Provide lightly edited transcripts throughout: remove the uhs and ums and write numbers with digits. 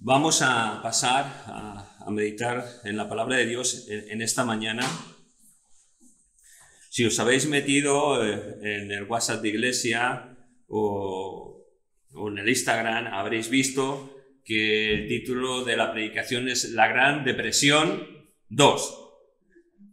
Vamos a pasar a meditar en la palabra de Dios en esta mañana. Si os habéis metido en el WhatsApp de Iglesia o en el Instagram, habréis visto que el título de la predicación es La Gran Depresión 2,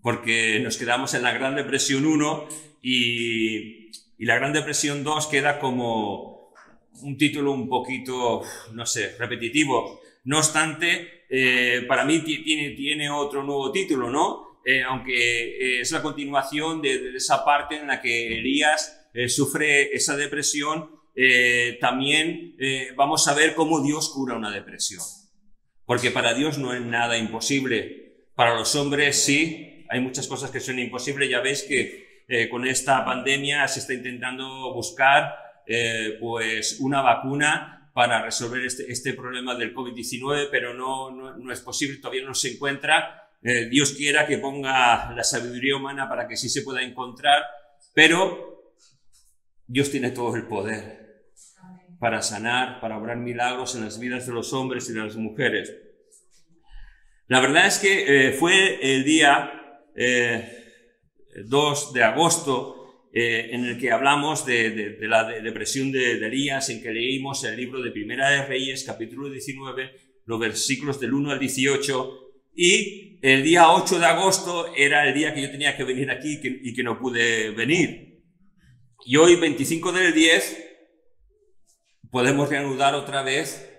porque nos quedamos en la Gran Depresión 1 y la Gran Depresión 2 queda como un título un poquito, no sé, repetitivo. No obstante, para mí tiene otro nuevo título, ¿no? Aunque es la continuación de esa parte en la que Elías sufre esa depresión, también vamos a ver cómo Dios cura una depresión. Porque para Dios no es nada imposible. Para los hombres sí, hay muchas cosas que son imposibles. Ya veis que con esta pandemia se está intentando buscar pues una vacuna para resolver este problema del COVID-19, pero no es posible, todavía no se encuentra. Dios quiera que ponga la sabiduría humana para que sí se pueda encontrar, pero Dios tiene todo el poder para sanar, para obrar milagros en las vidas de los hombres y de las mujeres. La verdad es que fue el día 2 de agosto en el que hablamos de la depresión de Elías, en que leímos el libro de Primera de Reyes, capítulo 19, los versículos del 1 al 18, y el día 8 de agosto era el día que yo tenía que venir aquí y que no pude venir. Y hoy, 25 del 10, podemos reanudar otra vez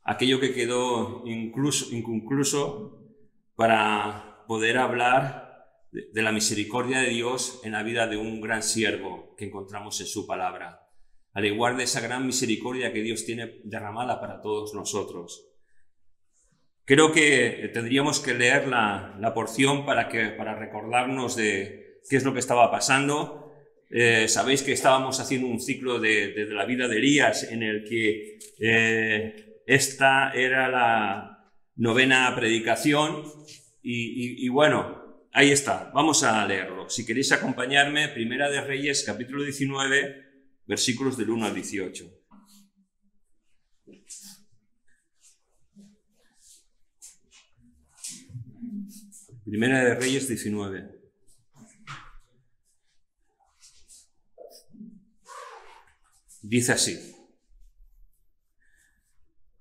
aquello que quedó inconcluso para poder hablar de la misericordia de Dios en la vida de un gran siervo que encontramos en su palabra, al igual de esa gran misericordia que Dios tiene derramada para todos nosotros. Creo que tendríamos que leer la porción para recordarnos de qué es lo que estaba pasando. Sabéis que estábamos haciendo un ciclo de la vida de Elías en el que esta era la 9ª predicación y bueno, ahí está, vamos a leerlo. Si queréis acompañarme, Primera de Reyes, capítulo 19, versículos del 1 al 18. Primera de Reyes 19. Dice así.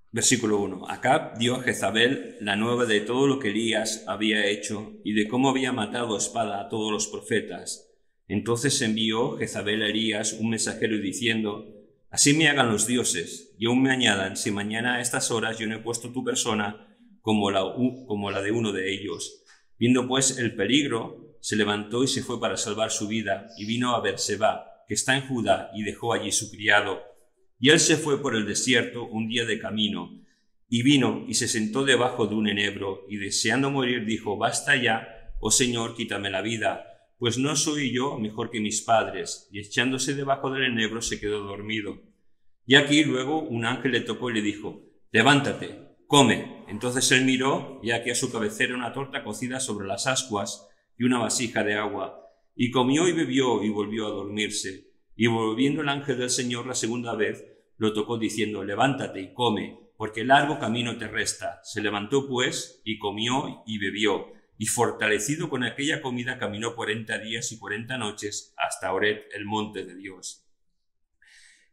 Versículo 1. Acab dio a Jezabel la nueva de todo lo que Elías había hecho y de cómo había matado a espada a todos los profetas. Entonces envió Jezabel a Elías un mensajero diciendo: Así me hagan los dioses, y aún me añadan, si mañana a estas horas yo no he puesto tu persona como la de uno de ellos. Viendo pues el peligro, se levantó y se fue para salvar su vida, y vino a Berseba, que está en Judá, y dejó allí su criado. Y él se fue por el desierto un día de camino, y vino y se sentó debajo de un enebro, y deseando morir dijo: Basta ya, oh Señor, quítame la vida, pues no soy yo mejor que mis padres. Y echándose debajo del enebro se quedó dormido. Y aquí luego un ángel le tocó y le dijo: Levántate, come. Entonces él miró, y aquí a su cabecera una torta cocida sobre las ascuas y una vasija de agua. Y comió y bebió y volvió a dormirse. Y volviendo el ángel del Señor la segunda vez, lo tocó diciendo: Levántate y come, porque largo camino te resta. Se levantó pues, y comió y bebió, y fortalecido con aquella comida caminó 40 días y 40 noches hasta Horeb, el monte de Dios.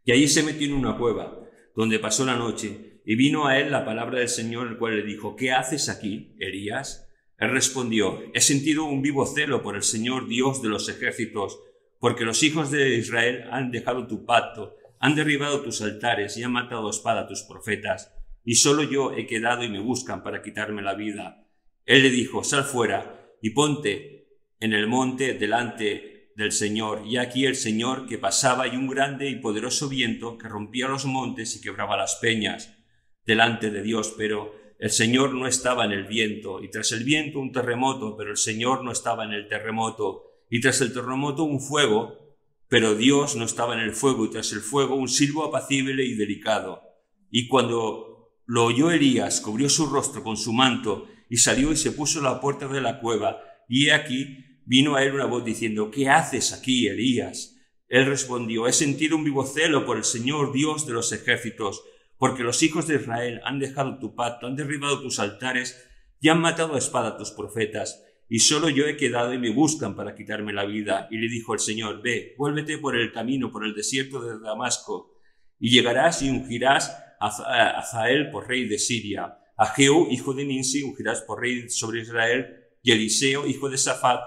Y allí se metió en una cueva, donde pasó la noche, y vino a él la palabra del Señor, el cual le dijo: ¿Qué haces aquí, Elías? Él respondió: He sentido un vivo celo por el Señor Dios de los ejércitos, porque los hijos de Israel han dejado tu pacto, han derribado tus altares y han matado a espada a tus profetas, y solo yo he quedado y me buscan para quitarme la vida. Él le dijo: Sal fuera y ponte en el monte delante del Señor. Y aquí el Señor que pasaba y un grande y poderoso viento que rompía los montes y quebraba las peñas delante de Dios, pero el Señor no estaba en el viento, y tras el viento un terremoto, pero el Señor no estaba en el terremoto. Y tras el terremoto un fuego, pero Dios no estaba en el fuego, y tras el fuego un silbo apacible y delicado. Y cuando lo oyó Elías, cubrió su rostro con su manto, y salió y se puso a la puerta de la cueva. Y he aquí vino a él una voz diciendo: ¿Qué haces aquí, Elías? Él respondió: He sentido un vivo celo por el Señor Dios de los ejércitos, porque los hijos de Israel han dejado tu pacto, han derribado tus altares y han matado a espada a tus profetas, y solo yo he quedado y me buscan para quitarme la vida. Y le dijo el Señor, ve, vuélvete por el camino, por el desierto de Damasco, y llegarás y ungirás a Hazael por rey de Siria, a Jehú, hijo de Nimsi, ungirás por rey sobre Israel, y Eliseo, hijo de Safat,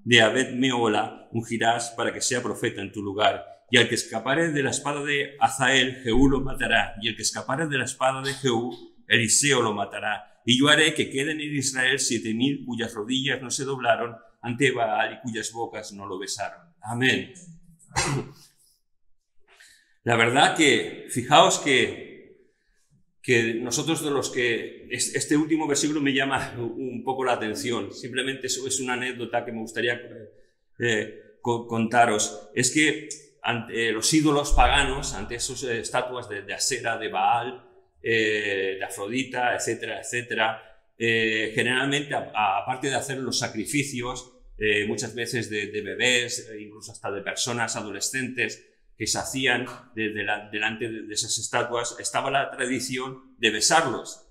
de Abed-Meola, ungirás para que sea profeta en tu lugar. Y al que escapare de la espada de Hazael, Jehú lo matará, y el que escapare de la espada de Jehú, Eliseo lo matará. Y yo haré que queden en Israel 7,000 cuyas rodillas no se doblaron ante Baal y cuyas bocas no lo besaron. Amén. La verdad que, fijaos que nosotros de los que... Este último versículo me llama un poco la atención. Simplemente eso es una anécdota que me gustaría contaros. Es que ante los ídolos paganos, ante esas estatuas de Asera, de Baal, de Afrodita, etcétera, etcétera, generalmente, aparte de hacer los sacrificios, muchas veces de bebés, incluso hasta de personas adolescentes, que se hacían delante de esas estatuas, estaba la tradición de besarlos.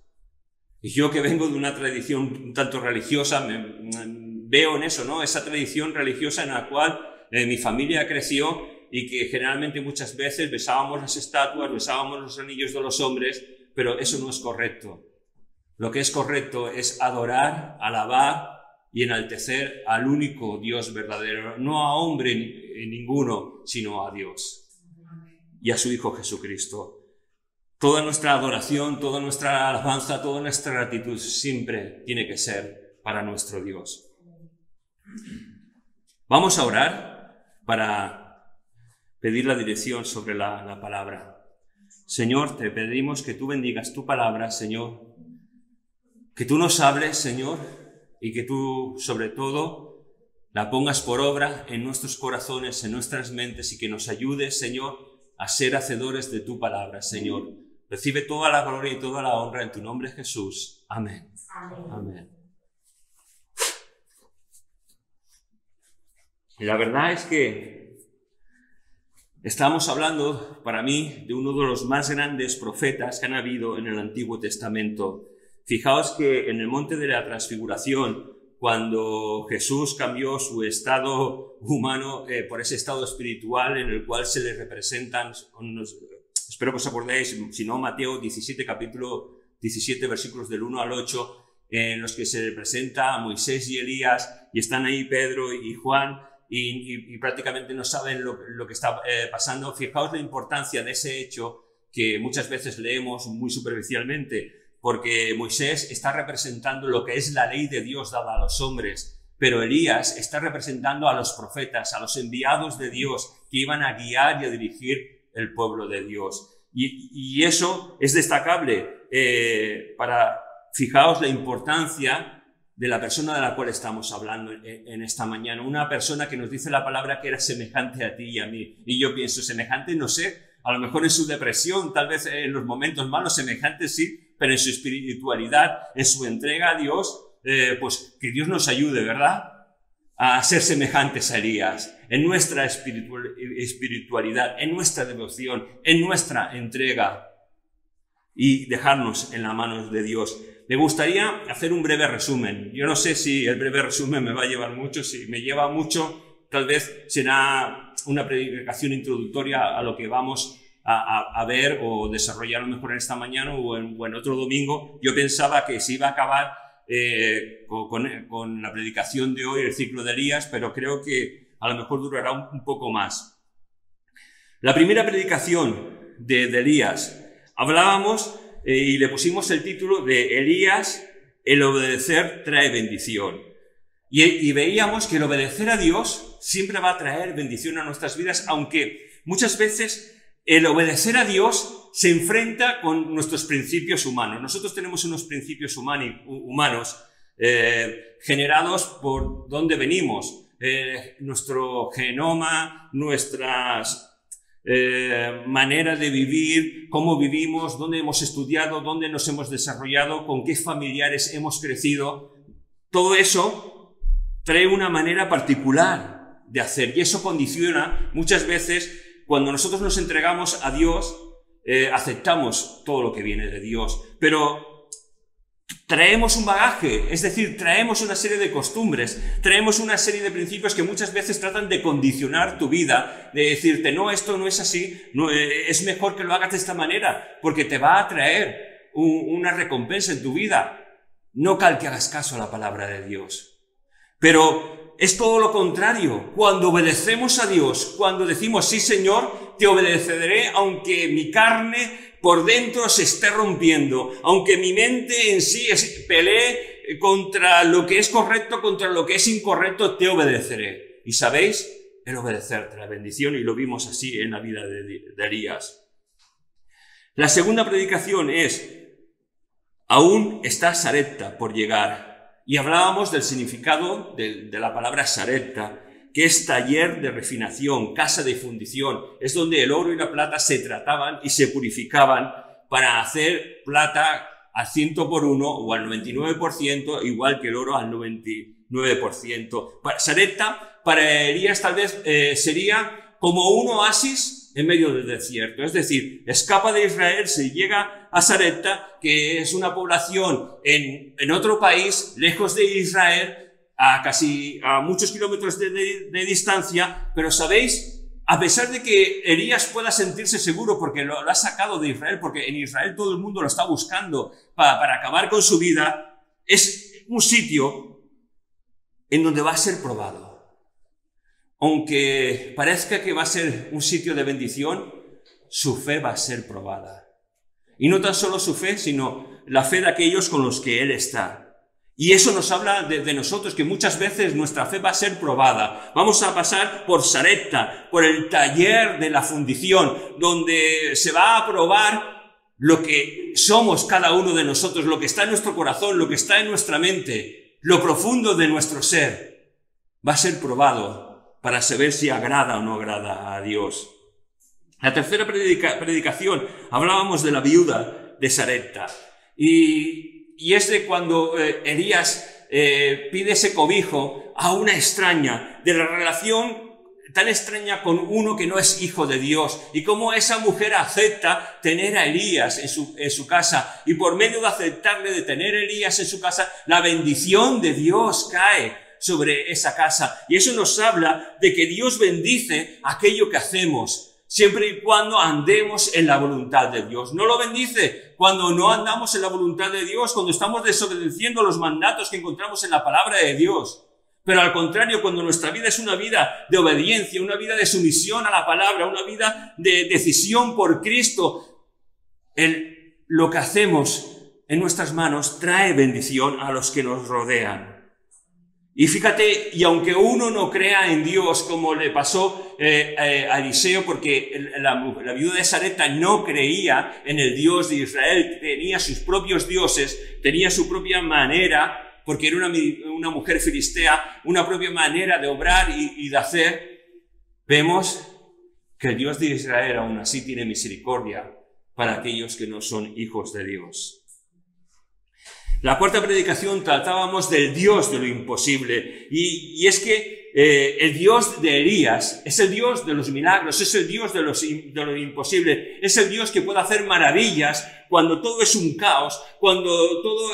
Y yo, que vengo de una tradición un tanto religiosa, veo en eso, ¿no? Esa tradición religiosa en la cual mi familia creció, y que generalmente muchas veces besábamos las estatuas, besábamos los anillos de los hombres, pero eso no es correcto. Lo que es correcto es adorar, alabar y enaltecer al único Dios verdadero, no a hombre ninguno, sino a Dios y a su Hijo Jesucristo. Toda nuestra adoración, toda nuestra alabanza, toda nuestra gratitud siempre tiene que ser para nuestro Dios. Vamos a orar para pedir la dirección sobre la palabra. Señor, te pedimos que tú bendigas tu palabra, Señor, que tú nos hables, Señor, y que tú, sobre todo, la pongas por obra en nuestros corazones, en nuestras mentes, y que nos ayudes, Señor, a ser hacedores de tu palabra, Señor. Recibe toda la gloria y toda la honra en tu nombre, Jesús. Amén. Amén. Amén. Y la verdad es que estamos hablando, para mí, de uno de los más grandes profetas que han habido en el Antiguo Testamento. Fijaos que en el monte de la Transfiguración, cuando Jesús cambió su estado humano por ese estado espiritual en el cual se le representan, espero que os acordéis, si no, Mateo 17, capítulo 17, versículos del 1 al 8, en los que se representa a Moisés y Elías, y están ahí Pedro y Juan, y prácticamente no saben lo que está pasando. Fijaos la importancia de ese hecho que muchas veces leemos muy superficialmente, porque Moisés está representando lo que es la ley de Dios dada a los hombres, pero Elías está representando a los profetas, a los enviados de Dios que iban a guiar y a dirigir el pueblo de Dios. Y eso es destacable fijaos la importancia de la persona de la cual estamos hablando en esta mañana. Una persona que nos dice la palabra que era semejante a ti y a mí. Y yo pienso, semejante, no sé, a lo mejor en su depresión, tal vez en los momentos malos, semejante sí, pero en su espiritualidad, en su entrega a Dios, pues que Dios nos ayude, ¿verdad?, a ser semejantes a Elías, en nuestra espiritualidad, en nuestra devoción, en nuestra entrega, y dejarnos en las manos de Dios. Me gustaría hacer un breve resumen. Yo no sé si el breve resumen me va a llevar mucho. Si me lleva mucho, tal vez será una predicación introductoria a lo que vamos a ver o desarrollar a lo mejor en esta mañana o en otro domingo. Yo pensaba que se iba a acabar con la predicación de hoy, el ciclo de Elías, pero creo que a lo mejor durará un poco más. La primera predicación de Elías, hablábamos y le pusimos el título de Elías, el obedecer trae bendición. Y veíamos que el obedecer a Dios siempre va a traer bendición a nuestras vidas, aunque muchas veces el obedecer a Dios se enfrenta con nuestros principios humanos. Nosotros tenemos unos principios humanos generados por dónde venimos, nuestro genoma, nuestras manera de vivir, cómo vivimos, dónde hemos estudiado, dónde nos hemos desarrollado, con qué familiares hemos crecido. Todo eso trae una manera particular de hacer, y eso condiciona muchas veces cuando nosotros nos entregamos a Dios aceptamos todo lo que viene de Dios, pero traemos un bagaje, es decir, traemos una serie de costumbres, traemos una serie de principios que muchas veces tratan de condicionar tu vida, de decirte, no, esto no es así, no, es mejor que lo hagas de esta manera, porque te va a traer una recompensa en tu vida. No cal que hagas caso a la palabra de Dios. Pero es todo lo contrario. Cuando obedecemos a Dios, cuando decimos, sí, Señor, te obedeceré, aunque mi carne por dentro se esté rompiendo, aunque mi mente en sí pelee contra lo que es correcto, contra lo que es incorrecto, te obedeceré. Y sabéis, el obedecerte, la bendición, y lo vimos así en la vida de Elías. La segunda predicación es, aún está Sarepta por llegar. Y hablábamos del significado de la palabra Sarepta, que es taller de refinación, casa de fundición. Es donde el oro y la plata se trataban y se purificaban para hacer plata al 100 por 1 o al 99%, igual que el oro al 99%. Sarepta, para Elías tal vez sería como un oasis en medio del desierto. Es decir, escapa de Israel, se llega a Sarepta, que es una población en otro país, lejos de Israel, a muchos kilómetros de distancia, pero ¿sabéis? A pesar de que Elías pueda sentirse seguro porque lo ha sacado de Israel, porque en Israel todo el mundo lo está buscando para acabar con su vida, es un sitio en donde va a ser probado. Aunque parezca que va a ser un sitio de bendición, su fe va a ser probada. Y no tan solo su fe, sino la fe de aquellos con los que él está. Y eso nos habla de nosotros, que muchas veces nuestra fe va a ser probada. Vamos a pasar por Sarepta, por el taller de la fundición, donde se va a probar lo que somos cada uno de nosotros, lo que está en nuestro corazón, lo que está en nuestra mente, lo profundo de nuestro ser. Va a ser probado para saber si agrada o no agrada a Dios. La tercera predicación, hablábamos de la viuda de Sarepta. Y es de cuando Elías pide ese cobijo a una extraña, de la relación tan extraña con uno que no es hijo de Dios, y cómo esa mujer acepta tener a Elías en su casa, y por medio de aceptarle, de tener a Elías en su casa, la bendición de Dios cae sobre esa casa. Y eso nos habla de que Dios bendice aquello que hacemos, siempre y cuando andemos en la voluntad de Dios. No lo bendice cuando no andamos en la voluntad de Dios, cuando estamos desobedeciendo los mandatos que encontramos en la palabra de Dios. Pero al contrario, cuando nuestra vida es una vida de obediencia, una vida de sumisión a la palabra, una vida de decisión por Cristo, lo que hacemos en nuestras manos trae bendición a los que nos rodean. Y fíjate, y aunque uno no crea en Dios, como le pasó a Eliseo, porque la viuda de Sarepta no creía en el Dios de Israel, tenía sus propios dioses, tenía su propia manera, porque era una mujer filistea, una propia manera de obrar y de hacer, vemos que el Dios de Israel aún así tiene misericordia para aquellos que no son hijos de Dios. La cuarta predicación tratábamos del Dios de lo imposible, y es que el Dios de Elías es el Dios de los milagros, es el Dios de lo imposible, es el Dios que puede hacer maravillas cuando todo es un caos, cuando todo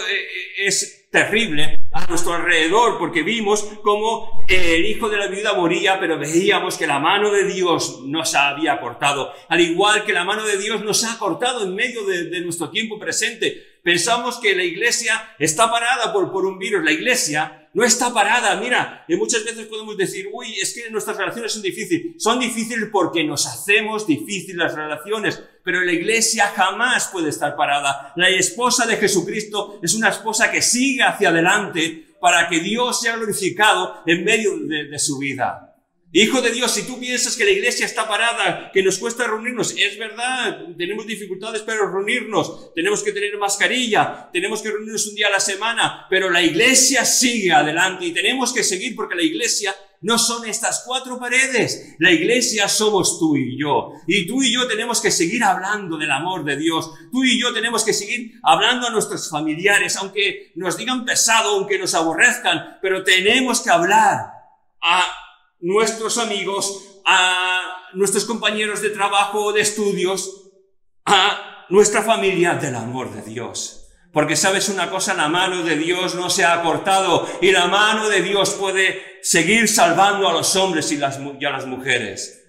es terrible a nuestro alrededor, porque vimos cómo el hijo de la viuda moría, pero veíamos que la mano de Dios nos había cortado, al igual que la mano de Dios nos ha cortado en medio de nuestro tiempo presente. Pensamos que la iglesia está parada por un virus. La iglesia no está parada. Mira, muchas veces podemos decir, uy, es que nuestras relaciones son difíciles. Son difíciles porque nos hacemos difíciles las relaciones, pero la iglesia jamás puede estar parada. La esposa de Jesucristo es una esposa que sigue hacia adelante para que Dios sea glorificado en medio de su vida. Hijo de Dios, si tú piensas que la iglesia está parada, que nos cuesta reunirnos, es verdad, tenemos dificultades para reunirnos, tenemos que tener mascarilla, tenemos que reunirnos un día a la semana, pero la iglesia sigue adelante y tenemos que seguir, porque la iglesia no son estas cuatro paredes, la iglesia somos tú y yo tenemos que seguir hablando del amor de Dios, tú y yo tenemos que seguir hablando a nuestros familiares, aunque nos digan pesado, aunque nos aborrezcan, pero tenemos que hablar a nuestros amigos, a nuestros compañeros de trabajo o de estudios, a nuestra familia del amor de Dios. Porque sabes una cosa, la mano de Dios no se ha cortado y la mano de Dios puede seguir salvando a los hombres y a las mujeres.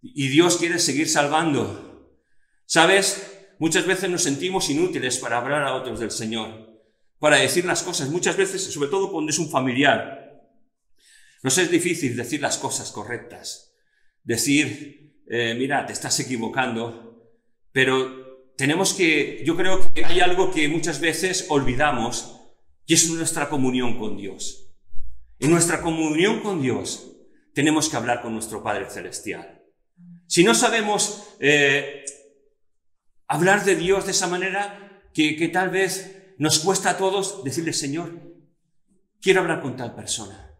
Y Dios quiere seguir salvando. ¿Sabes? Muchas veces nos sentimos inútiles para hablar a otros del Señor, para decir las cosas. Muchas veces, sobre todo cuando es un familiar, nos es difícil decir las cosas correctas. Decir, mira, te estás equivocando, pero yo creo que hay algo que muchas veces olvidamos y es nuestra comunión con Dios. En nuestra comunión con Dios tenemos que hablar con nuestro Padre Celestial. Si no sabemos hablar de Dios de esa manera, que tal vez nos cuesta a todos decirle, Señor, quiero hablar con tal persona,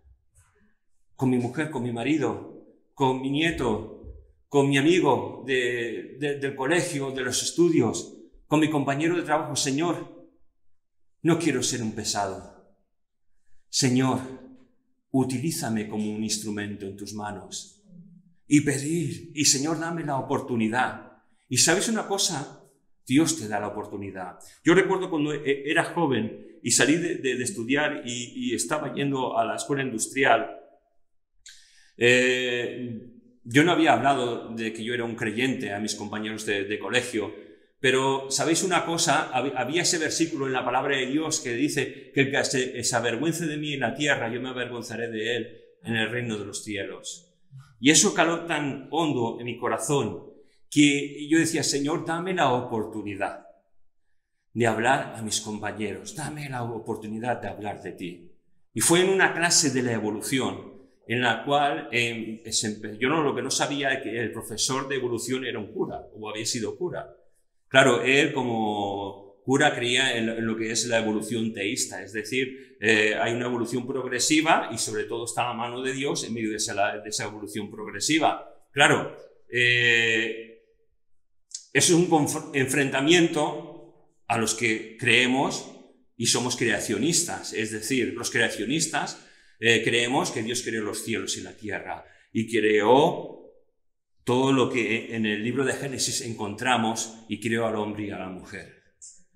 con mi mujer, con mi marido, con mi nieto, con mi amigo del colegio, de los estudios, con mi compañero de trabajo. Señor, no quiero ser un pesado. Señor, utilízame como un instrumento en tus manos. Y pedir, y Señor, dame la oportunidad. Y ¿sabes una cosa? Dios te da la oportunidad. Yo recuerdo cuando era joven y salí de estudiar y estaba yendo a la escuela industrial, yo no había hablado de que yo era un creyente a mis compañeros de colegio, pero ¿sabéis una cosa? Había ese versículo en la palabra de Dios que dice que el que se avergüence de mí en la tierra, yo me avergonzaré de él en el reino de los cielos. Y eso caló tan hondo en mi corazón que yo decía, Señor, dame la oportunidad de hablar a mis compañeros, dame la oportunidad de hablar de ti. Y fue en una clase de la evolución en la cual lo que no sabía es que el profesor de evolución era un cura, o había sido cura. Claro, él como cura creía en lo que es la evolución teísta, es decir, hay una evolución progresiva y sobre todo está la mano de Dios en medio de esa evolución progresiva. Claro, es un enfrentamiento a los que creemos y somos creacionistas, es decir, los creacionistas creemos que Dios creó los cielos y la tierra y creó todo lo que en el libro de Génesis encontramos y creó al hombre y a la mujer.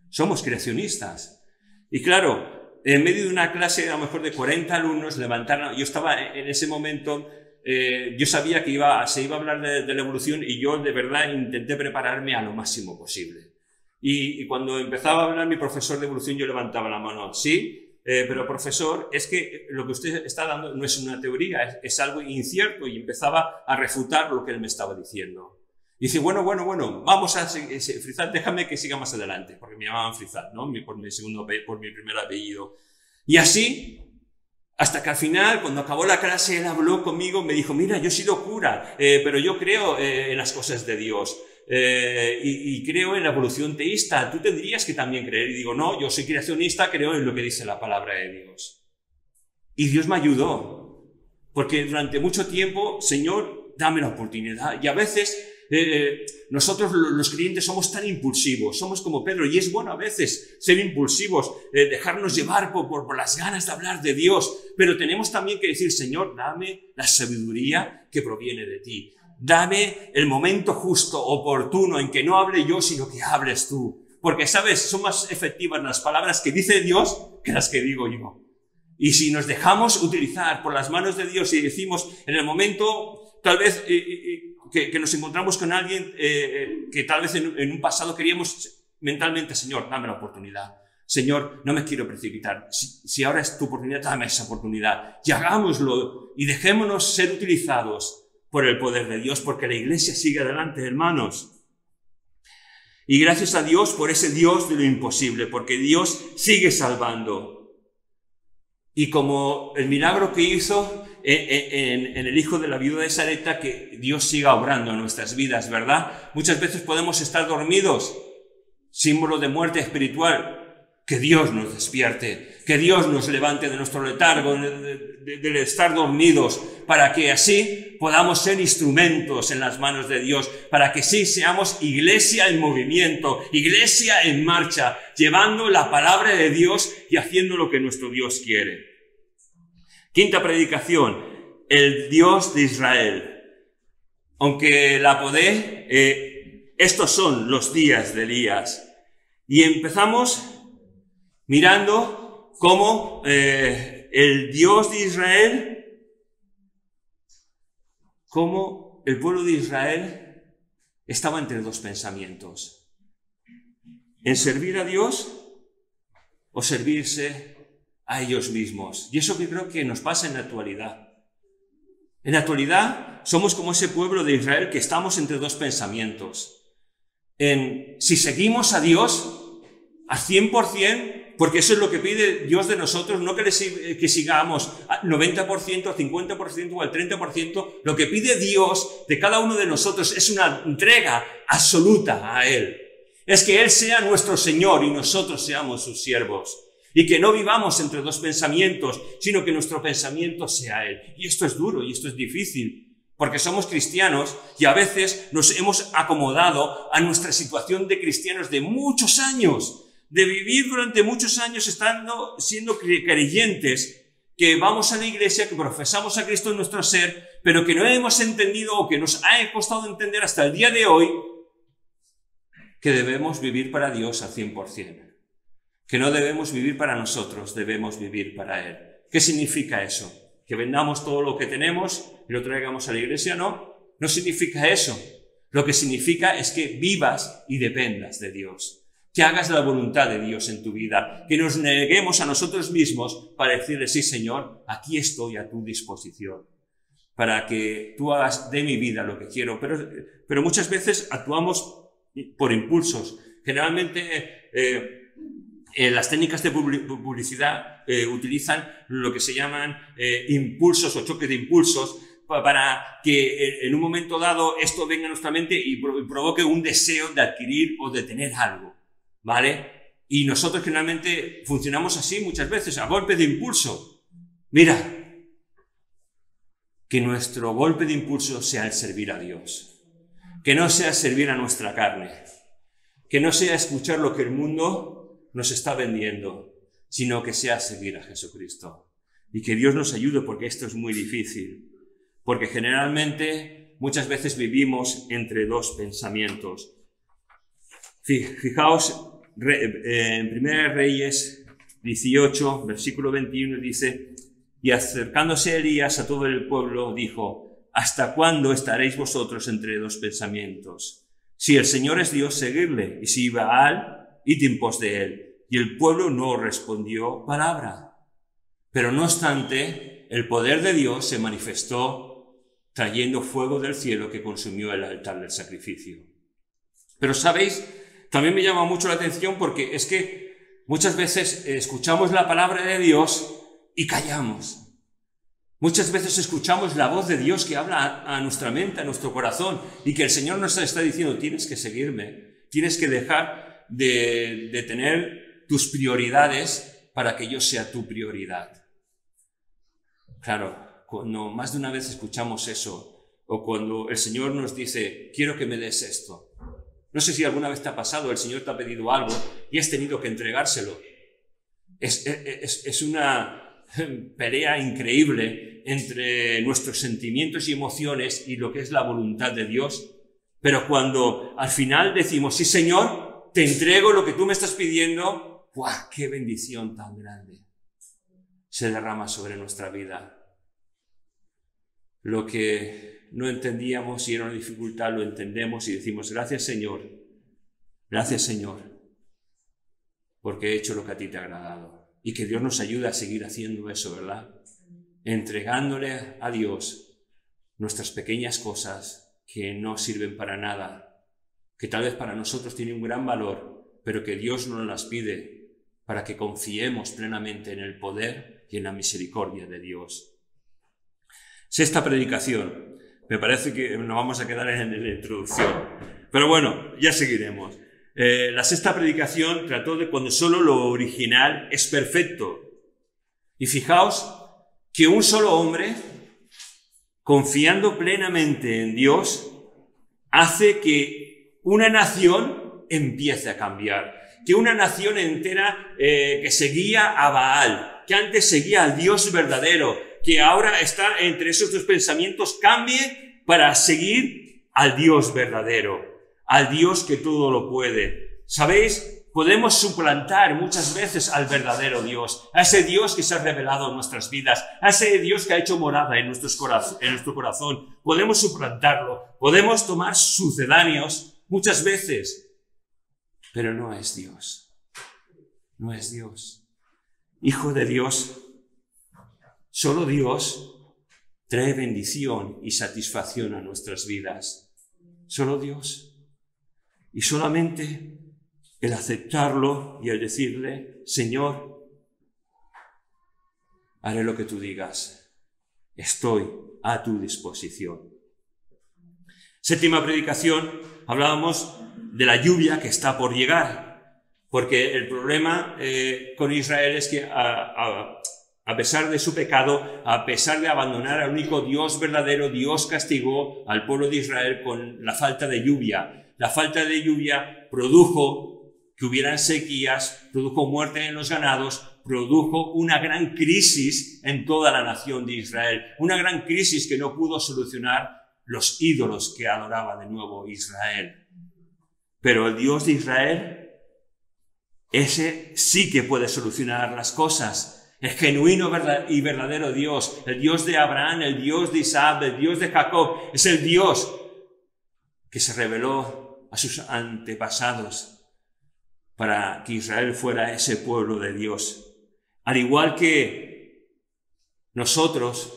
Somos creacionistas. Y claro, en medio de una clase a lo mejor de 40 alumnos levantaron, yo estaba en ese momento, yo sabía que se iba a hablar de la evolución y yo de verdad intenté prepararme a lo máximo posible. Y cuando empezaba a hablar mi profesor de evolución yo levantaba la mano, sí, pero profesor, es que lo que usted está dando no es una teoría, es algo incierto, y empezaba a refutar lo que él me estaba diciendo. Y dice, bueno, vamos a Frizat, déjame que siga más adelante, porque me llamaban Frizat, ¿no? Por mi primer apellido. Y así, hasta que al final, cuando acabó la clase, él habló conmigo, me dijo, mira, yo he sido cura, pero yo creo en las cosas de Dios. Y creo en la evolución teísta, tú tendrías que también creer. Y digo, no, yo soy creacionista, creo en lo que dice la palabra de Dios. Y Dios me ayudó, porque durante mucho tiempo, Señor, dame la oportunidad. Y a veces nosotros los creyentes somos tan impulsivos, somos como Pedro, y es bueno a veces ser impulsivos, dejarnos llevar por las ganas de hablar de Dios, pero tenemos también que decir, Señor, dame la sabiduría que proviene de ti. Dame el momento justo, oportuno, en que no hable yo, sino que hables tú. Porque, ¿sabes? Son más efectivas las palabras que dice Dios que las que digo yo. Y si nos dejamos utilizar por las manos de Dios y decimos en el momento, tal vez, que nos encontramos con alguien que tal vez en un pasado queríamos mentalmente, Señor, dame la oportunidad. Señor, no me quiero precipitar. Si ahora es tu oportunidad, dame esa oportunidad. Y hagámoslo y dejémonos ser utilizados por el poder de Dios, porque la iglesia sigue adelante, hermanos. Y gracias a Dios por ese Dios de lo imposible, porque Dios sigue salvando. Y como el milagro que hizo en el hijo de la viuda de Sarepta, que Dios siga obrando en nuestras vidas, ¿verdad? Muchas veces podemos estar dormidos, símbolo de muerte espiritual. Que Dios nos despierte, que Dios nos levante de nuestro letargo, de estar dormidos, para que así podamos ser instrumentos en las manos de Dios, para que sí seamos iglesia en movimiento, iglesia en marcha, llevando la palabra de Dios y haciendo lo que nuestro Dios quiere. Quinta predicación, el Dios de Israel. Aunque la Podé estos son los días de Elías. Y empezamos mirando cómo el Dios de Israel, cómo el pueblo de Israel estaba entre dos pensamientos: en servir a Dios o servirse a ellos mismos. Y eso que creo que nos pasa en la actualidad. En la actualidad somos como ese pueblo de Israel que estamos entre dos pensamientos. En si seguimos a Dios al 100%, porque eso es lo que pide Dios de nosotros, no que sigamos al 90%, al 50% o al 30%. Lo que pide Dios de cada uno de nosotros es una entrega absoluta a Él. Es que Él sea nuestro Señor y nosotros seamos sus siervos. Y que no vivamos entre dos pensamientos, sino que nuestro pensamiento sea Él. Y esto es duro y esto es difícil, porque somos cristianos y a veces nos hemos acomodado a nuestra situación de cristianos de muchos años, de vivir durante muchos años siendo creyentes, que vamos a la iglesia, que profesamos a Cristo en nuestro ser, pero que no hemos entendido o que nos ha costado entender hasta el día de hoy que debemos vivir para Dios al 100%. Que no debemos vivir para nosotros, debemos vivir para Él. ¿Qué significa eso? ¿Que vendamos todo lo que tenemos y lo traigamos a la iglesia? No, no significa eso. Lo que significa es que vivas y dependas de Dios. Que hagas la voluntad de Dios en tu vida. Que nos neguemos a nosotros mismos para decirle: sí, Señor, aquí estoy a tu disposición. Para que tú hagas de mi vida lo que quiero. Pero muchas veces actuamos por impulsos. Generalmente las técnicas de publicidad utilizan lo que se llaman impulsos o choques de impulsos para que en un momento dado esto venga a nuestra mente y provoque un deseo de adquirir o de tener algo, ¿vale? Y nosotros generalmente funcionamos así muchas veces, a golpe de impulso. Mira, que nuestro golpe de impulso sea el servir a Dios, que no sea servir a nuestra carne, que no sea escuchar lo que el mundo nos está vendiendo, sino que sea seguir a Jesucristo. Y que Dios nos ayude, porque esto es muy difícil. Porque generalmente, muchas veces vivimos entre dos pensamientos. Fijaos, en 1 Reyes 18, versículo 21, dice: y acercándose Elías a todo el pueblo, dijo: ¿hasta cuándo estaréis vosotros entre dos pensamientos? Si el Señor es Dios, seguidle, y si Baal, id en pos de él. Y el pueblo no respondió palabra. Pero no obstante, el poder de Dios se manifestó trayendo fuego del cielo que consumió el altar del sacrificio. Pero sabéis, también me llama mucho la atención porque es que muchas veces escuchamos la palabra de Dios y callamos. Muchas veces escuchamos la voz de Dios que habla a nuestra mente, a nuestro corazón, y que el Señor nos está diciendo: tienes que seguirme, tienes que dejar de tener tus prioridades para que yo sea tu prioridad. Claro, cuando más de una vez escuchamos eso, o cuando el Señor nos dice: quiero que me des esto. No sé si alguna vez te ha pasado, el Señor te ha pedido algo y has tenido que entregárselo. Es una pelea increíble entre nuestros sentimientos y emociones y lo que es la voluntad de Dios. Pero cuando al final decimos: sí, Señor, te entrego lo que tú me estás pidiendo, ¡guau! ¡Qué bendición tan grande se derrama sobre nuestra vida! Lo que no entendíamos y era una dificultad, lo entendemos y decimos: gracias, Señor, porque he hecho lo que a ti te ha agradado. Y que Dios nos ayude a seguir haciendo eso, ¿verdad? Entregándole a Dios nuestras pequeñas cosas que no sirven para nada, que tal vez para nosotros tienen un gran valor, pero que Dios nos las pide para que confiemos plenamente en el poder y en la misericordia de Dios. Sexta predicación. Me parece que nos vamos a quedar en la introducción. Pero bueno, ya seguiremos. La sexta predicación trató de cuando solo lo original es perfecto. Y fijaos que un solo hombre, confiando plenamente en Dios, hace que una nación empiece a cambiar. Que una nación entera que seguía a Baal, que antes seguía al Dios verdadero, que ahora está entre esos dos pensamientos, cambie para seguir al Dios verdadero. al Dios que todo lo puede. ¿Sabéis? Podemos suplantar muchas veces al verdadero Dios, a ese Dios que se ha revelado en nuestras vidas, a ese Dios que ha hecho morada en nuestro corazón. Podemos suplantarlo, podemos tomar sucedáneos muchas veces, pero no es Dios. No es Dios. Hijo de Dios, solo Dios trae bendición y satisfacción a nuestras vidas. Solo Dios. Y solamente el aceptarlo y el decirle, Señor, haré lo que tú digas. Estoy a tu disposición. Séptima predicación, hablábamos de la lluvia que está por llegar, porque el problema con Israel es que a pesar de su pecado, a pesar de abandonar al único Dios verdadero, Dios castigó al pueblo de Israel con la falta de lluvia. La falta de lluvia produjo que hubieran sequías, produjo muerte en los ganados, produjo una gran crisis en toda la nación de Israel. Una gran crisis que no pudo solucionar los ídolos que adoraba de nuevo Israel. Pero el Dios de Israel, ese sí que puede solucionar las cosas. El genuino y verdadero Dios, el Dios de Abraham, el Dios de Isaac, el Dios de Jacob, es el Dios que se reveló a sus antepasados para que Israel fuera ese pueblo de Dios. Al igual que nosotros,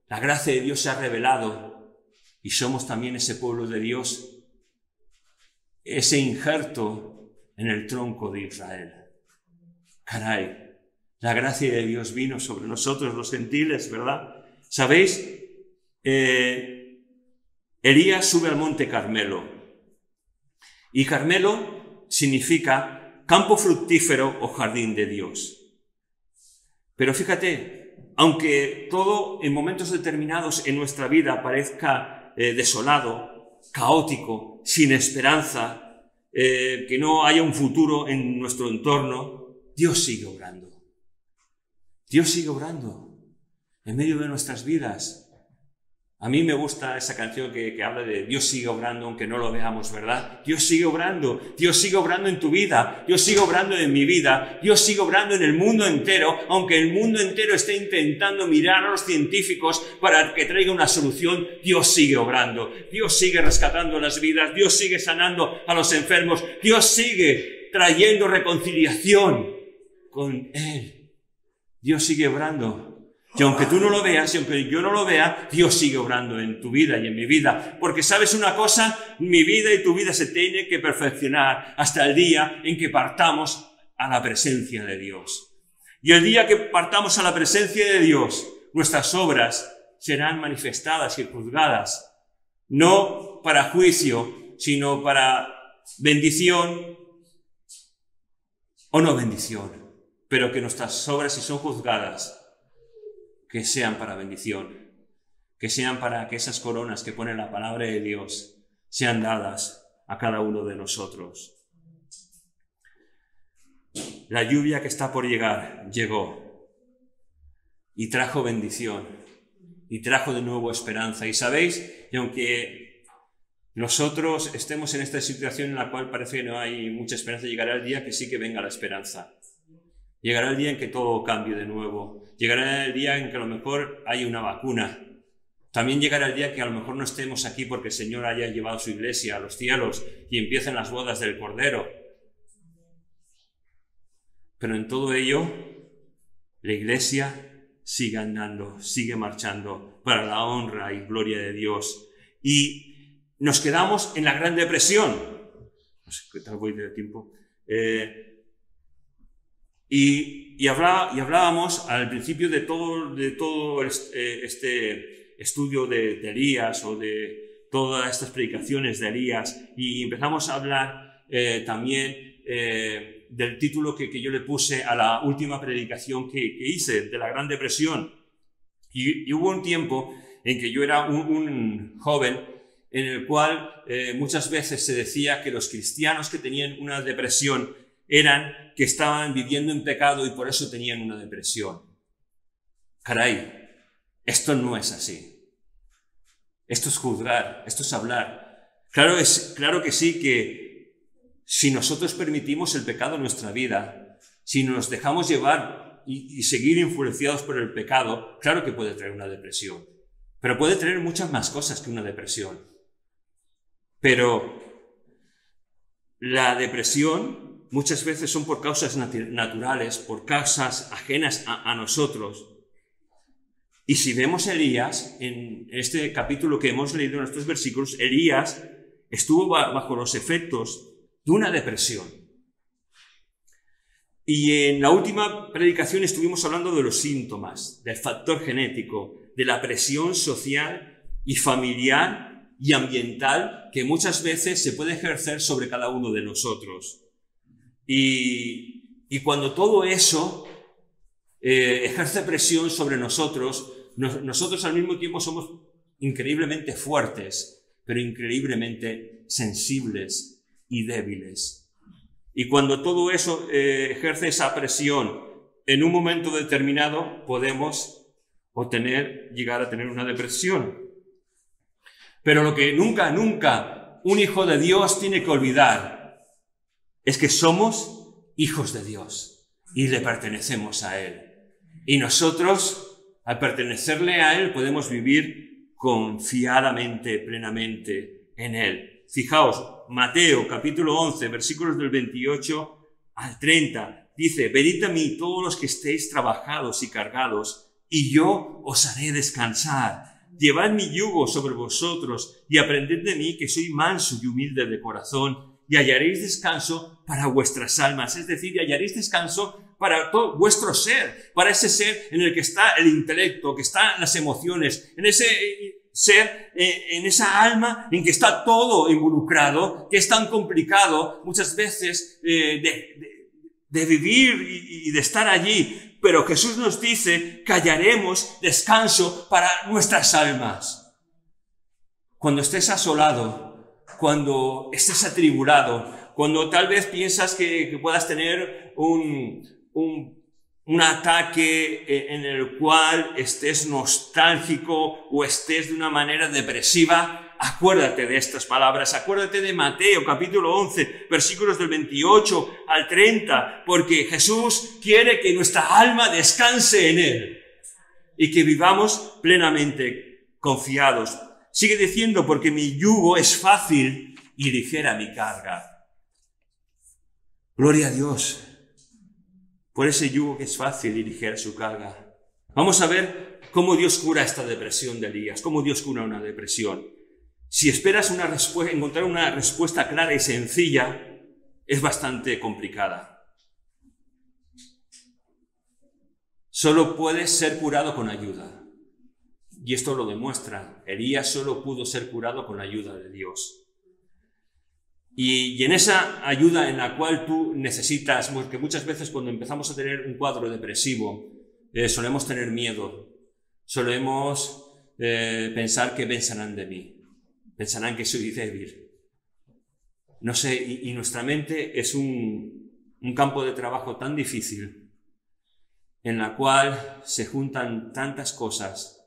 la gracia de Dios se ha revelado y somos también ese pueblo de Dios, ese injerto en el tronco de Israel. Caray, la gracia de Dios vino sobre nosotros los gentiles, ¿verdad? ¿Sabéis? Elías sube al monte Carmelo. Y Carmelo significa campo fructífero o jardín de Dios. Pero fíjate, aunque todo en momentos determinados en nuestra vida parezca desolado, caótico, sin esperanza, que no haya un futuro en nuestro entorno, Dios sigue obrando. Dios sigue obrando en medio de nuestras vidas. A mí me gusta esa canción que habla de Dios sigue obrando aunque no lo veamos, ¿verdad? Dios sigue obrando en tu vida, Dios sigue obrando en mi vida, Dios sigue obrando en el mundo entero, aunque el mundo entero esté intentando mirar a los científicos para que traiga una solución, Dios sigue obrando, Dios sigue rescatando las vidas, Dios sigue sanando a los enfermos, Dios sigue trayendo reconciliación con Él, Dios sigue obrando. Y aunque tú no lo veas, y aunque yo no lo vea, Dios sigue obrando en tu vida y en mi vida. Porque ¿sabes una cosa? Mi vida y tu vida se tiene que perfeccionar hasta el día en que partamos a la presencia de Dios. Y el día que partamos a la presencia de Dios, nuestras obras serán manifestadas y juzgadas. No para juicio, sino para bendición o no bendición. Pero que nuestras obras, si son juzgadas, que sean para bendición, que sean para que esas coronas que pone la palabra de Dios sean dadas a cada uno de nosotros. La lluvia que está por llegar, llegó y trajo bendición y trajo de nuevo esperanza. Y sabéis, y aunque nosotros estemos en esta situación en la cual parece que no hay mucha esperanza, llegará el día que sí que venga la esperanza. Llegará el día en que todo cambie de nuevo. Llegará el día en que a lo mejor haya una vacuna. También llegará el día que a lo mejor no estemos aquí porque el Señor haya llevado su iglesia a los cielos y empiecen las bodas del Cordero. Pero en todo ello, la iglesia sigue andando, sigue marchando para la honra y gloria de Dios. Y nos quedamos en la Gran Depresión. No sé qué tal voy de tiempo. Y hablábamos al principio de todo este estudio de Elías o de todas estas predicaciones de Elías, y empezamos a hablar también del título que yo le puse a la última predicación que hice, de la Gran Depresión. Y hubo un tiempo en que yo era un joven en el cual muchas veces se decía que los cristianos que tenían una depresión eran que estaban viviendo en pecado y por eso tenían una depresión. Caray, esto no es así. Esto es juzgar, esto es hablar. Claro que sí, que si nosotros permitimos el pecado en nuestra vida, si nos dejamos llevar y seguir influenciados por el pecado, claro que puede traer una depresión. Pero puede traer muchas más cosas que una depresión. Pero la depresión muchas veces son por causas naturales, por causas ajenas a nosotros. Y si vemos a Elías, en este capítulo que hemos leído en estos versículos, Elías estuvo bajo los efectos de una depresión. Y en la última predicación estuvimos hablando de los síntomas, del factor genético, de la presión social y familiar y ambiental que muchas veces se puede ejercer sobre cada uno de nosotros. Y cuando todo eso ejerce presión sobre nosotros, nosotros al mismo tiempo somos increíblemente fuertes, pero increíblemente sensibles y débiles. Y cuando todo eso ejerce esa presión en un momento determinado, podemos llegar a tener una depresión. Pero lo que nunca un hijo de Dios tiene que olvidar es que somos hijos de Dios y le pertenecemos a Él. Y nosotros, al pertenecerle a Él, podemos vivir confiadamente, plenamente en Él. Fijaos, Mateo capítulo 11, versículos del 28 al 30, dice: venid a mí todos los que estéis trabajados y cargados, y yo os haré descansar. Llevad mi yugo sobre vosotros y aprended de mí, que soy manso y humilde de corazón, y hallaréis descanso para vuestras almas. Es decir, hallaréis descanso para todo vuestro ser, para ese ser en el que está el intelecto, que están las emociones, en ese ser, en esa alma en que está todo involucrado, que es tan complicado muchas veces de vivir y de estar allí. Pero Jesús nos dice que hallaremos descanso para nuestras almas. Cuando estés asolado, cuando estés atribulado, cuando tal vez piensas que puedas tener un ataque en el cual estés nostálgico o estés de una manera depresiva, acuérdate de estas palabras, acuérdate de Mateo capítulo 11, versículos del 28 al 30, porque Jesús quiere que nuestra alma descanse en Él y que vivamos plenamente confiados. Sigue diciendo: porque mi yugo es fácil y ligera mi carga. Gloria a Dios por ese yugo que es fácil y ligera su carga. Vamos a ver cómo Dios cura esta depresión de Elías, cómo Dios cura una depresión. Si esperas encontrar una respuesta clara y sencilla, es bastante complicada. Solo puede ser curado con ayuda. Y esto lo demuestra. Elías solo pudo ser curado con la ayuda de Dios. Y en esa ayuda en la cual tú necesitas, porque muchas veces cuando empezamos a tener un cuadro depresivo, solemos tener miedo, solemos pensar que pensarán de mí, pensarán que soy débil. No sé, y nuestra mente es un campo de trabajo tan difícil, en la cual se juntan tantas cosas,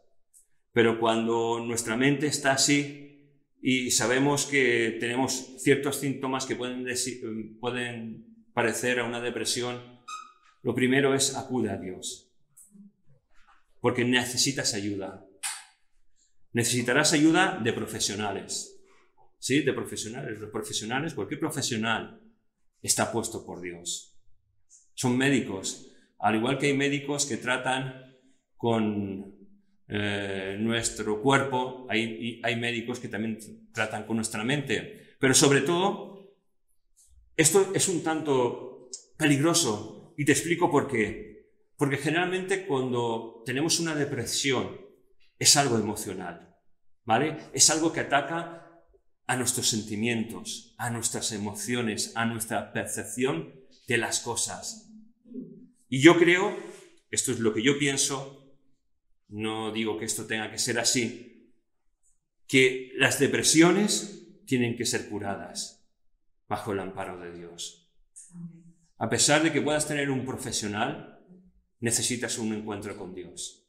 pero cuando nuestra mente está así, y sabemos que tenemos ciertos síntomas que pueden parecer a una depresión, lo primero es acude a Dios, porque necesitas ayuda. Necesitarás ayuda de profesionales, ¿sí? De profesionales. Los profesionales, cualquier profesional está puesto por Dios. Son médicos, al igual que hay médicos que tratan con nuestro cuerpo, hay médicos que también tratan con nuestra mente. Pero sobre todo, esto es un tanto peligroso, y te explico por qué. Porque generalmente cuando tenemos una depresión es algo emocional, ¿vale? Es algo que ataca a nuestros sentimientos, a nuestras emociones, a nuestra percepción de las cosas. Y yo creo, esto es lo que yo pienso, no digo que esto tenga que ser así, que las depresiones tienen que ser curadas bajo el amparo de Dios. A pesar de que puedas tener un profesional, necesitas un encuentro con Dios.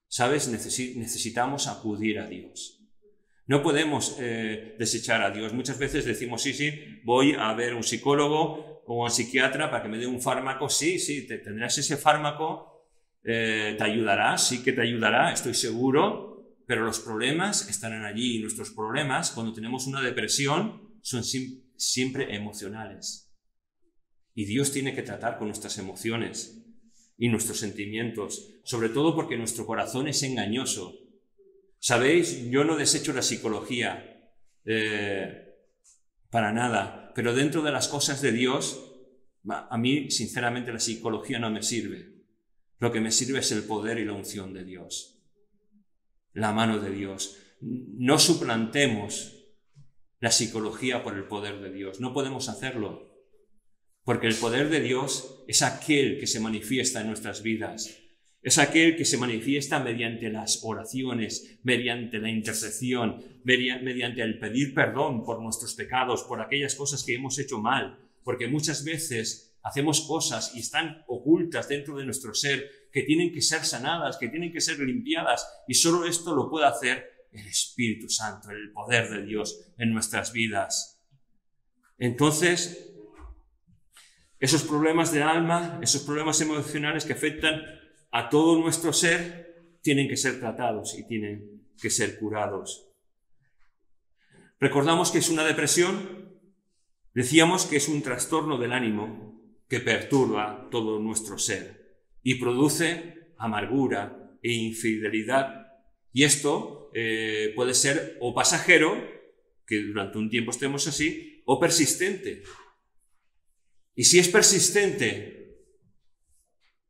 ¿Sabes? Necesitamos acudir a Dios. No podemos desechar a Dios. Muchas veces decimos, sí, voy a ver un psicólogo o un psiquiatra para que me dé un fármaco. Sí, tendrás ese fármaco, te ayudará, sí que te ayudará, estoy seguro, pero los problemas estarán allí. Y nuestros problemas, cuando tenemos una depresión, son siempre emocionales. Y Dios tiene que tratar con nuestras emociones y nuestros sentimientos, sobre todo porque nuestro corazón es engañoso. ¿Sabéis? Yo no desecho la psicología para nada, pero dentro de las cosas de Dios, a mí, sinceramente, la psicología no me sirve. Lo que me sirve es el poder y la unción de Dios, la mano de Dios. No suplantemos la psicología por el poder de Dios. No podemos hacerlo, porque el poder de Dios es aquel que se manifiesta en nuestras vidas. Es aquel que se manifiesta mediante las oraciones, mediante la intercesión, mediante el pedir perdón por nuestros pecados, por aquellas cosas que hemos hecho mal. Porque muchas veces hacemos cosas y están ocultas dentro de nuestro ser, que tienen que ser sanadas, que tienen que ser limpiadas, y solo esto lo puede hacer el Espíritu Santo, el poder de Dios en nuestras vidas. Entonces, esos problemas de alma, esos problemas emocionales que afectan a todo nuestro ser, tienen que ser tratados y tienen que ser curados. Recordamos que es una depresión, decíamos que es un trastorno del ánimo que perturba todo nuestro ser y produce amargura e infidelidad. Y esto puede ser o pasajero, que durante un tiempo estemos así, o persistente. Y si es persistente,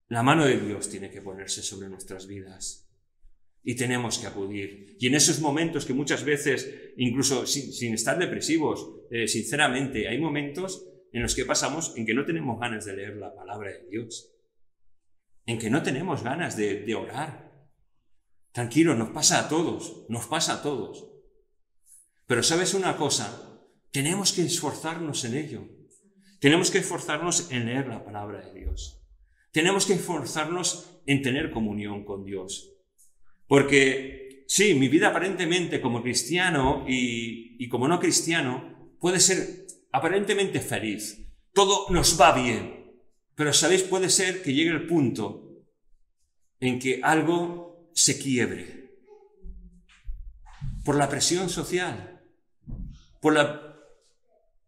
la mano de Dios tiene que ponerse sobre nuestras vidas y tenemos que acudir. Y en esos momentos que muchas veces, incluso sin estar depresivos, sinceramente, hay momentos en los que pasamos en que no tenemos ganas de leer la palabra de Dios, en que no tenemos ganas de orar. Tranquilo, nos pasa a todos. Pero ¿sabes una cosa? Tenemos que esforzarnos en ello. Tenemos que esforzarnos en leer la palabra de Dios. Tenemos que esforzarnos en tener comunión con Dios. Porque, sí, mi vida aparentemente como cristiano y como no cristiano puede ser aparentemente feliz. Todo nos va bien. Pero, ¿sabéis? Puede ser que llegue el punto en que algo se quiebre. Por la presión social.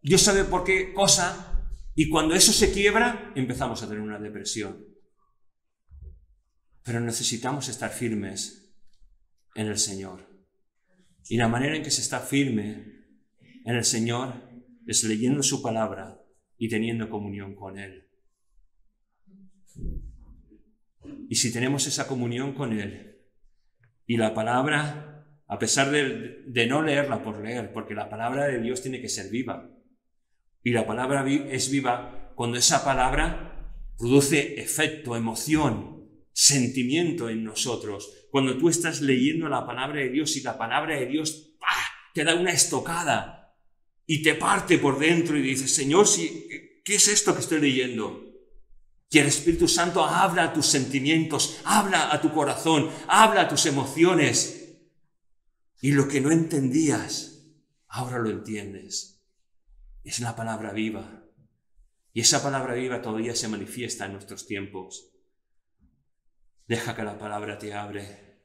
Dios sabe por qué cosa. Y cuando eso se quiebra, empezamos a tener una depresión. Pero necesitamos estar firmes en el Señor. Y la manera en que se está firme en el Señor es leyendo su palabra y teniendo comunión con Él. Y si tenemos esa comunión con Él y la palabra, a pesar de no leerla por leer, porque la palabra de Dios tiene que ser viva. Y la palabra es viva cuando esa palabra produce efecto, emoción, sentimiento en nosotros. Cuando tú estás leyendo la palabra de Dios y la palabra de Dios te da una estocada y te parte por dentro y dices, Señor, ¿qué es esto que estoy leyendo? Y el Espíritu Santo habla a tus sentimientos, habla a tu corazón, habla a tus emociones. Y lo que no entendías, ahora lo entiendes. Es la palabra viva. Y esa palabra viva todavía se manifiesta en nuestros tiempos. Deja que la palabra te abre.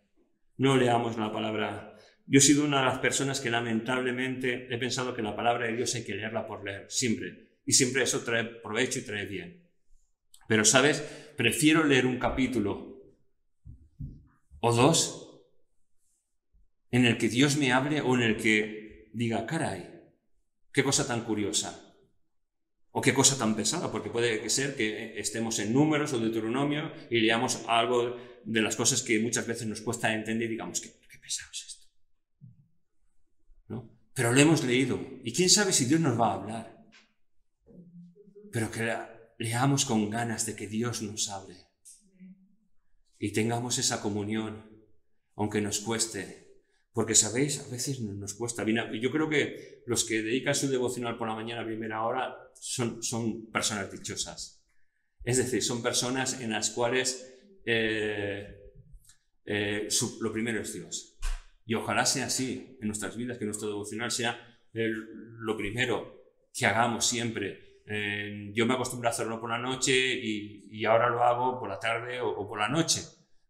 No leamos la palabra. Yo he sido una de las personas que lamentablemente he pensado que la palabra de Dios hay que leerla por leer, siempre. Y siempre eso trae provecho y trae bien. Pero, ¿sabes? Prefiero leer un capítulo o dos en el que Dios me hable o en el que diga, caray, qué cosa tan curiosa o qué cosa tan pesada, porque puede ser que estemos en Números o Deuteronomio y leamos algo de las cosas que muchas veces nos cuesta entender y digamos, qué pesado es esto, ¿no? Pero lo hemos leído y quién sabe si Dios nos va a hablar, pero que leamos con ganas de que Dios nos hable y tengamos esa comunión, aunque nos cueste. Porque, ¿sabéis? A veces nos cuesta. Yo creo que los que dedican su devocional por la mañana a primera hora son personas dichosas. Es decir, son personas en las cuales lo primero es Dios. Y ojalá sea así en nuestras vidas, que nuestro devocional sea lo primero que hagamos siempre. Yo me acostumbro a hacerlo por la noche y ahora lo hago por la tarde o por la noche.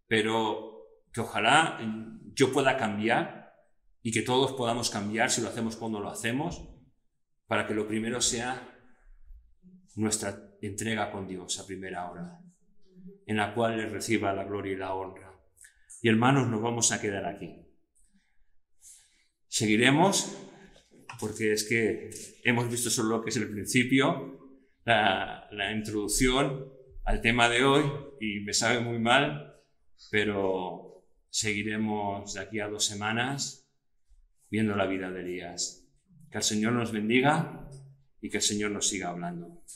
Pero que ojalá yo pueda cambiar y que todos podamos cambiar si lo hacemos cuando lo hacemos, para que lo primero sea nuestra entrega con Dios a primera hora, en la cual Él reciba la gloria y la honra. Y hermanos, nos vamos a quedar aquí. Seguiremos, porque es que hemos visto solo lo que es el principio, la introducción al tema de hoy, y me sabe muy mal, pero seguiremos de aquí a 2 semanas viendo la vida de Elías. Que el Señor nos bendiga y que el Señor nos siga hablando.